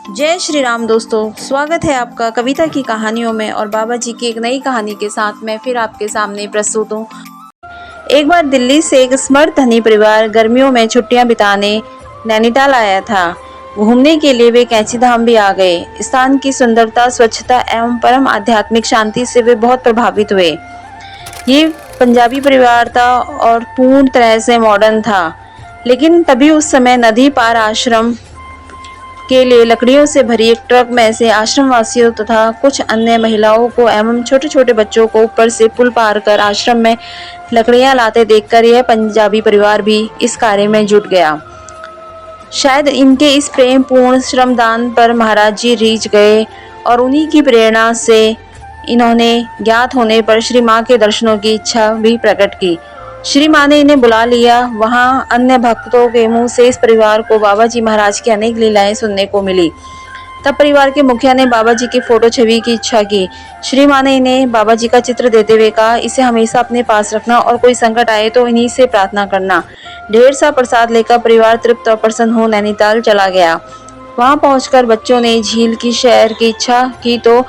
जय श्री राम दोस्तों, स्वागत है आपका कविता की कहानियों में। और बाबा जी की एक नई कहानी के साथ मैं फिर आपके सामने प्रस्तुत हूँ। एक बार दिल्ली से एक समर्थ धनी परिवार गर्मियों में छुट्टियां बिताने नैनीताल आया था। घूमने के लिए वे कैंची धाम भी आ गए। स्थान की सुंदरता, स्वच्छता एवं परम आध्यात्मिक शांति से वे बहुत प्रभावित हुए। ये पंजाबी परिवार था और पूर्ण तरह से मॉडर्न था। लेकिन तभी उस समय नदी पार आश्रम के लिए लकड़ियों से भरी एक ट्रक में से आश्रम वासियों तथा कुछ अन्य महिलाओं को एवं छोटे छोटे बच्चों को ऊपर से पुल पार कर आश्रम में लकड़ियां लाते देखकर यह पंजाबी परिवार भी इस कार्य में जुट गया। शायद इनके इस प्रेम पूर्ण श्रमदान पर महाराज जी रीझ गए और उन्हीं की प्रेरणा से इन्होंने ज्ञात होने पर श्री मां के दर्शनों की इच्छा भी प्रकट की। श्री मां ने इन्हें बुला लिया। वहां अन्य भक्तों के मुंह से इस परिवार को बाबा जी महाराज की अनेक लीलाएं सुनने को मिली। तब परिवार के मुखिया ने बाबा जी की फोटो छवि की इच्छा की। श्री मां ने इन्हें बाबा जी का चित्र देते हुए कहा, इसे हमेशा अपने पास रखना और कोई संकट आए तो इन्हीं से प्रार्थना करना। ढेर सा प्रसाद लेकर परिवार तृप्त और प्रसन्न हो नैनीताल चला गया। वहां पहुंचकर बच्चों ने झील की सैर की इच्छा की तो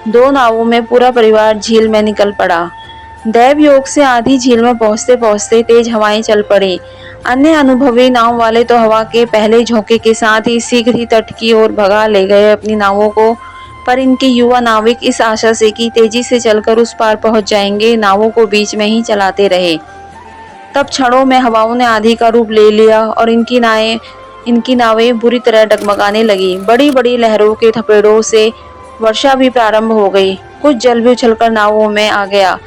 2 नावों में पूरा परिवार झील में निकल पड़ा। दैव योग से आधी झील में पहुंचते पहुंचते तेज हवाएं चल पड़ी। अन्य अनुभवी नाव वाले तो हवा के पहले झोंके के साथ ही शीघ्र ही तट की ओर भगा ले गए अपनी नावों को। पर इनके युवा नाविक इस आशा से कि तेजी से चलकर उस पार पहुंच जाएंगे, नावों को बीच में ही चलाते रहे। तब क्षणों में हवाओं ने आंधी का रूप ले लिया और इनकी नावें बुरी तरह डगमगाने लगी। बड़ी बड़ी लहरों के थपेड़ों से वर्षा भी प्रारंभ हो गई। कुछ जल भी उछलकर नावों में आ गया।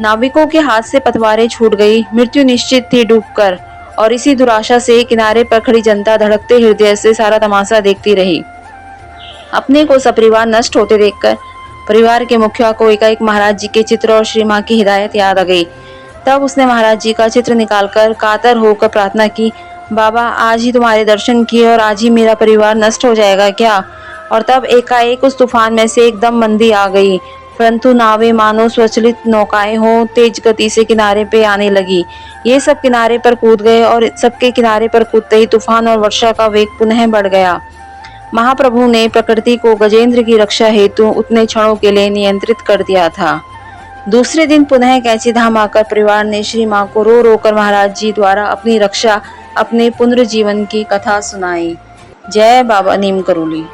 नाविकों के हाथ से पतवारें छूट गई। मृत्यु निश्चित थी डूबकर। और इसी दुराशा से किनारे पर खड़ी जनता धड़कते हृदय से सारा तमाशा देखती रही। अपने को सपरिवार नष्ट होते देखकर परिवार के मुखिया को एकाएक महाराज जी के चित्र और श्री मां की हिदायत याद आ गई। तब उसने महाराज जी का चित्र निकालकर कातर होकर प्रार्थना की, बाबा आज ही तुम्हारे दर्शन किए और आज ही मेरा परिवार नष्ट हो जाएगा क्या? और तब एकाएक उस तूफान में से एकदम मंदी आ गई, परंतु नावें मानो स्वचालित नौकाएं हो तेज गति से किनारे पे आने लगी। ये सब किनारे पर कूद गए और सबके किनारे पर कूदते ही तूफान और वर्षा का वेग पुनः बढ़ गया। महाप्रभु ने प्रकृति को गजेंद्र की रक्षा हेतु उतने क्षणों के लिए नियंत्रित कर दिया था। दूसरे दिन पुनः कैंची धाम आकर परिवार ने श्री मां को रो रो कर महाराज जी द्वारा अपनी रक्षा, अपने पुनर्जीवन की कथा सुनाई। जय बाबा नीम करोली।